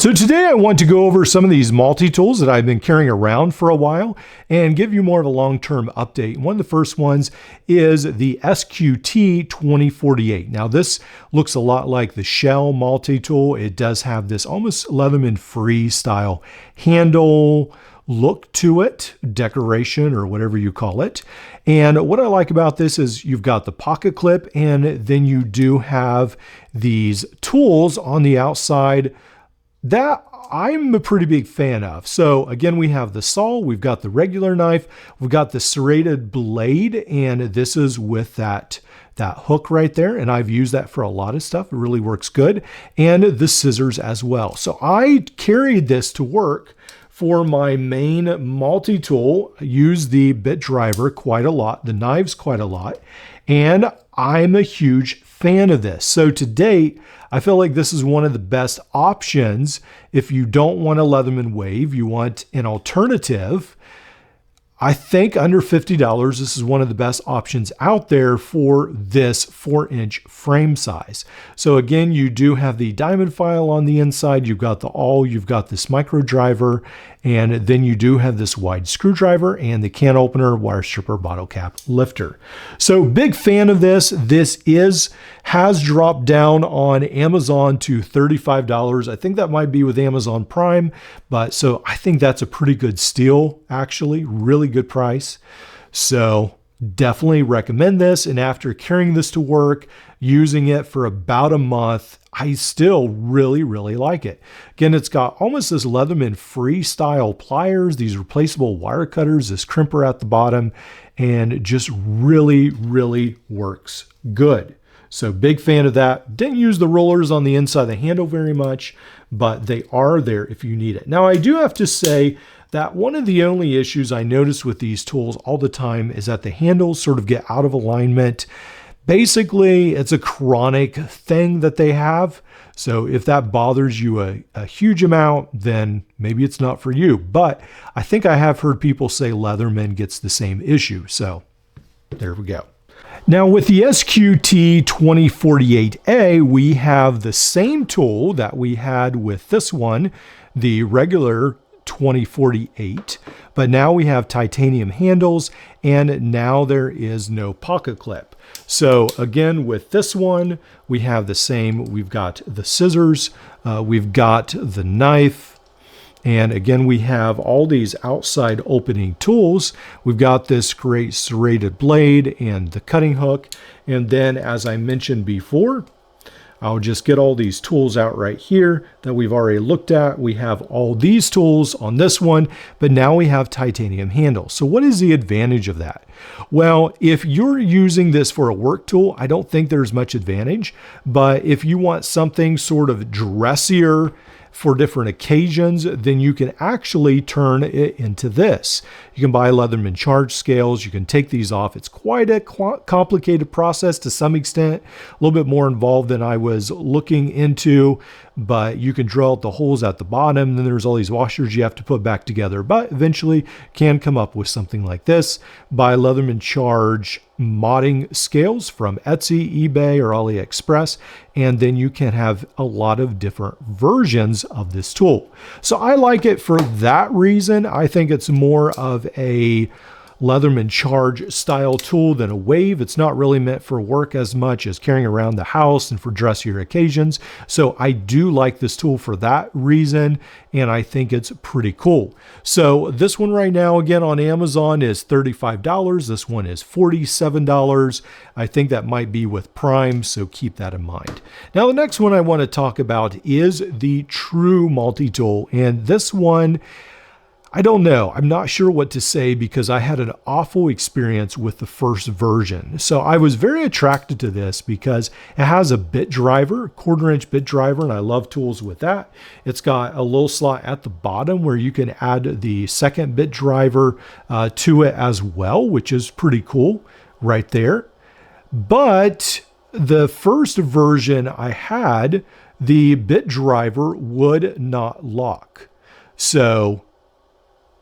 So today I want to go over some of these multi-tools that I've been carrying around for a while and give you more of a long-term update. One of the first ones is the SQT 2048. Now this looks a lot like the Shell multi-tool. It does have this almost Leatherman free style handle look to it, decoration or whatever you call it. And what I like about this is you've got the pocket clip and then you do have these tools on the outside that I'm a pretty big fan of. So again, we have the saw, we've got the regular knife, we've got the serrated blade, and this is with that hook right there. And I've used that for a lot of stuff. It really works good. And the scissors as well. So I carried this to work for my main multi-tool. I use the bit driver quite a lot, the knives quite a lot, and I'm a huge fan of this. So to date, I feel like this is one of the best options if you don't want a Leatherman wave, you want an alternative. I think under $50, this is one of the best options out there for this 4-inch frame size. So again, you do have the diamond file on the inside, you've got the awl, you've got this micro driver, and then you do have this wide screwdriver and the can opener, wire stripper, bottle cap lifter. So big fan of this. This has dropped down on Amazon to $35. I think that might be with Amazon Prime, but so I think that's a pretty good steal, actually, really good price. So definitely recommend this. And after carrying this to work, using it for about a month, I still really like it. Again, it's got almost this Leatherman freestyle pliers, these replaceable wire cutters, this crimper at the bottom, and just really works good. So big fan of that. Didn't use the rollers on the inside of the handle very much, but they are there if you need it. Now I do have to say that one of the only issues I notice with these tools all the time is that the handles sort of get out of alignment. Basically, it's a chronic thing that they have. So if that bothers you a huge amount, then maybe it's not for you. But I think I have heard people say Leatherman gets the same issue. So there we go. Now with the SQT 2048A, we have the same tool that we had with this one, the regular 2048, but now we have titanium handles and now there is no pocket clip. So again, with this one, we have the same. We've got the scissors, we've got the knife, and again, we have all these outside opening tools. We've got this great serrated blade and the cutting hook. And then, as I mentioned before, I'll just get all these tools out right here that we've already looked at. We have all these tools on this one, but now we have titanium handles. So what is the advantage of that? Well, if you're using this for a work tool, I don't think there's much advantage, but if you want something sort of dressier for different occasions, then you can actually turn it into this. You can buy Leatherman charge scales. You can take these off. It's quite a complicated process to some extent, a little bit more involved than I was looking into, but you can drill out the holes at the bottom. Then there's all these washers you have to put back together, but eventually can come up with something like this. Buy Leatherman charge modding scales from Etsy, eBay, or AliExpress, and then you can have a lot of different versions of this tool. So I like it for that reason. I think it's more of a Leatherman charge style tool than a wave. It's not really meant for work as much as carrying around the house and for dressier occasions. So I do like this tool for that reason, and I think it's pretty cool. So this one right now, again, on Amazon is $35. This one is $47. I think that might be with Prime, so keep that in mind. Now, the next one I want to talk about is the True multi-tool, and this one, I don't know. I'm not sure what to say because I had an awful experience with the first version. So I was very attracted to this because it has a bit driver, 1/4-inch bit driver, and I love tools with that. It's got a little slot at the bottom where you can add the second bit driver to it as well, which is pretty cool right there. But the first version I had, the bit driver would not lock. So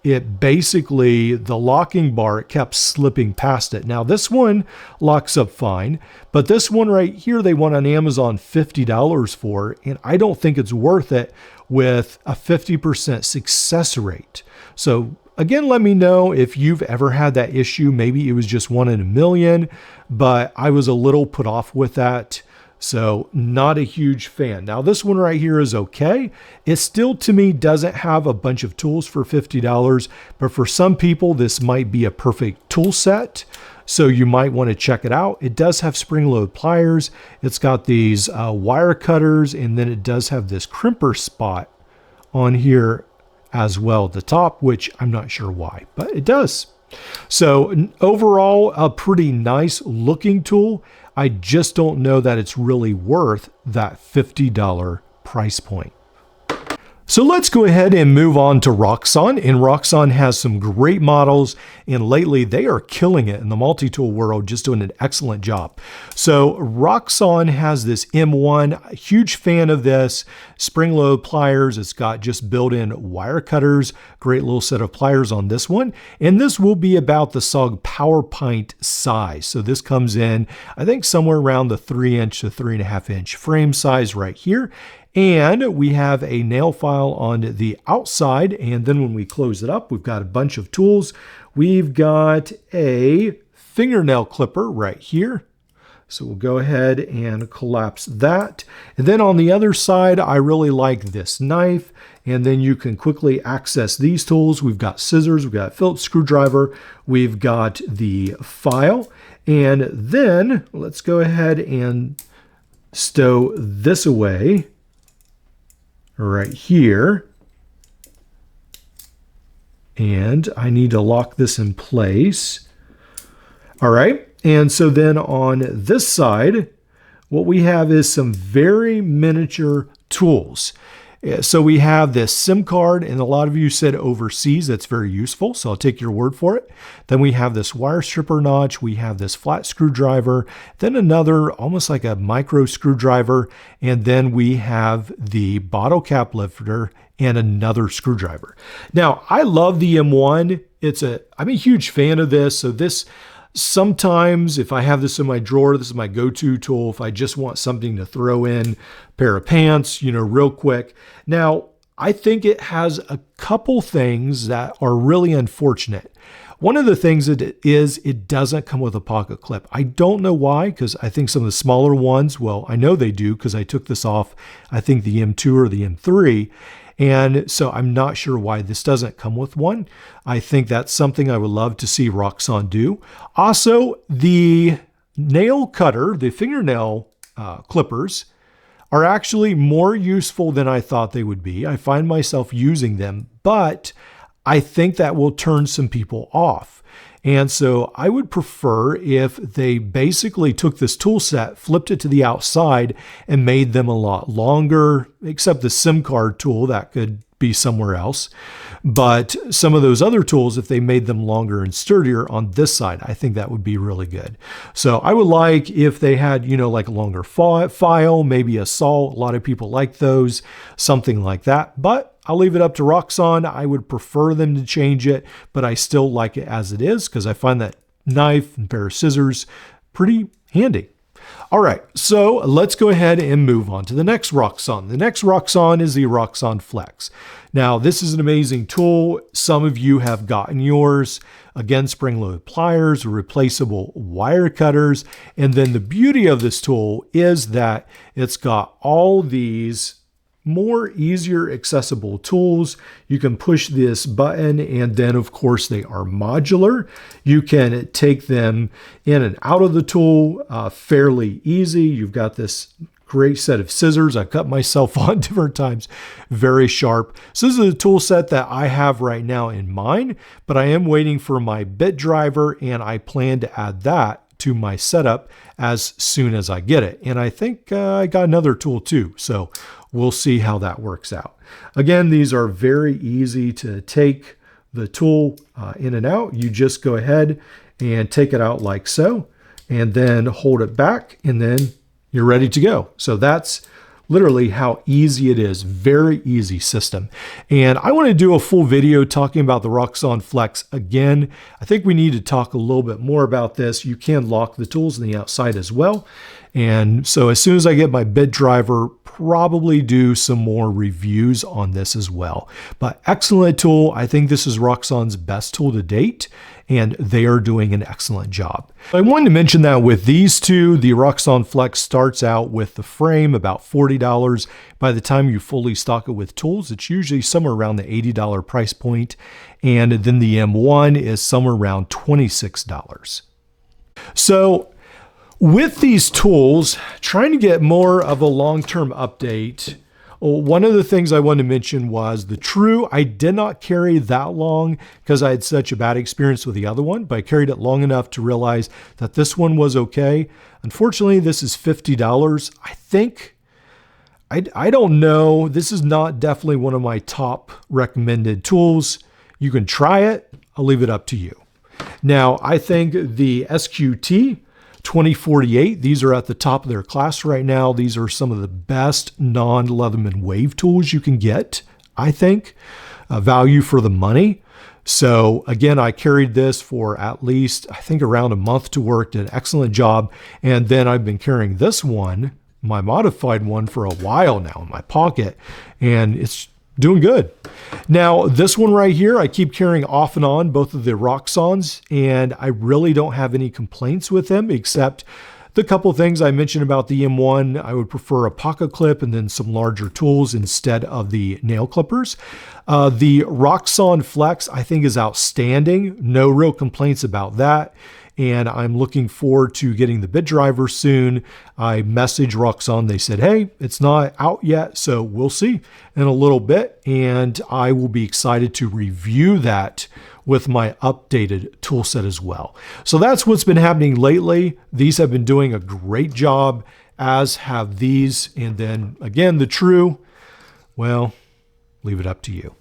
it basically, the locking bar, it kept slipping past it. Now this one locks up fine, but this one right here, they want on Amazon $50 for, and I don't think it's worth it with a 50% success rate. So again, let me know if you've ever had that issue. Maybe it was just 1 in a million, but I was a little put off with that. So not a huge fan. Now this one right here is okay. It still, to me, doesn't have a bunch of tools for $50, but for some people, this might be a perfect tool set. So you might want to check it out. It does have spring-load pliers. It's got these wire cutters, and then it does have this crimper spot on here as well at the top, which I'm not sure why, but it does. So overall, a pretty nice looking tool. I just don't know that it's really worth that $50 price point. So let's go ahead and move on to Roxon. And Roxon has some great models, and lately they are killing it in the multi-tool world, just doing an excellent job. So Roxon has this M1, huge fan of this, spring load pliers. It's got just built-in wire cutters, great little set of pliers on this one. And this will be about the SOG Power Pint size. So this comes in, I think, somewhere around the 3-inch to 3.5-inch frame size right here. And we have a nail file on the outside. And then when we close it up, we've got a bunch of tools. We've got a fingernail clipper right here. So we'll go ahead and collapse that. And then on the other side, I really like this knife. And then you can quickly access these tools. We've got scissors, we've got a Phillips screwdriver, we've got the file. And then let's go ahead and stow this away right here. And I need to lock this in place. All right. And so then on this side, what we have is some very miniature tools. So we have this SIM card, and a lot of you said overseas. That's very useful, so I'll take your word for it. Then we have this wire stripper notch. We have this flat screwdriver, then another almost like a micro screwdriver, and then we have the bottle cap lifter and another screwdriver. Now, I love the M1. I'm a huge fan of this. So this, sometimes if I have this in my drawer, this is my go-to tool. If I just want something to throw in a pair of pants, real quick. Now, I think it has a couple things that are really unfortunate. One of the things it doesn't come with a pocket clip. I don't know why, because I think some of the smaller ones, well, I know they do because I took this off, I think the M2 or the M3. And so I'm not sure why this doesn't come with one. I think that's something I would love to see Roxon do. Also, the nail cutter, the fingernail clippers, are actually more useful than I thought they would be. I find myself using them, but I think that will turn some people off. And so I would prefer if they basically took this tool set, flipped it to the outside, and made them a lot longer, except the SIM card tool, that could be somewhere else. But some of those other tools, if they made them longer and sturdier on this side, I think that would be really good. So I would like if they had, like a longer file, maybe a saw. A lot of people like those, something like that. But I'll leave it up to Roxon. I would prefer them to change it, but I still like it as it is because I find that knife and pair of scissors pretty handy. All right, so let's go ahead and move on to the next Roxon. The next Roxon is the Roxon Flex. Now, this is an amazing tool. Some of you have gotten yours. Again, spring-loaded pliers, replaceable wire cutters. And then the beauty of this tool is that it's got all these more easier accessible tools. You can push this button, and then of course they are modular. You can take them in and out of the tool fairly easy. You've got this great set of scissors. I cut myself on different times, very sharp. So this is a tool set that I have right now in mine, but I am waiting for my bit driver, and I plan to add that to my setup as soon as I get it. And I think I got another tool too. So we'll see how that works out. Again, these are very easy to take the tool in and out. You just go ahead and take it out like so, and then hold it back, and then you're ready to go. So that's literally how easy it is. Very easy system. And I want to do a full video talking about the Roxon Flex again. I think we need to talk a little bit more about this. You can lock the tools on the outside as well. And so as soon as I get my bit driver, probably do some more reviews on this as well. But excellent tool. I think this is Roxon's best tool to date, and they are doing an excellent job. I wanted to mention that with these two, the Roxon Flex starts out with the frame about $40. By the time you fully stock it with tools, it's usually somewhere around the $80 price point. And then the M1 is somewhere around $26. So with these tools, trying to get more of a long-term update, one of the things I wanted to mention was the True. I did not carry that long because I had such a bad experience with the other one, but I carried it long enough to realize that this one was okay. Unfortunately, this is $50. I think, I don't know. This is not definitely one of my top recommended tools. You can try it. I'll leave it up to you. Now, I think the SQT 2048, these are at the top of their class right now. These are some of the best non-Leatherman wave tools you can get, I think. Value for the money. So again, I carried this for at least, I think, around a month to work, did an excellent job. And then I've been carrying this one, my modified one, for a while now in my pocket, and it's doing good. Now, this one right here, I keep carrying off and on, both of the Roxons, and I really don't have any complaints with them, except the couple things I mentioned about the M1. I would prefer a pocket clip and then some larger tools instead of the nail clippers. The Roxon Flex, I think, is outstanding. No real complaints about that. And I'm looking forward to getting the bit driver soon. I messaged Roxon. They said, hey, it's not out yet, so we'll see in a little bit. And I will be excited to review that with my updated tool set as well. So that's what's been happening lately. These have been doing a great job, as have these. And then again, the True, well, leave it up to you.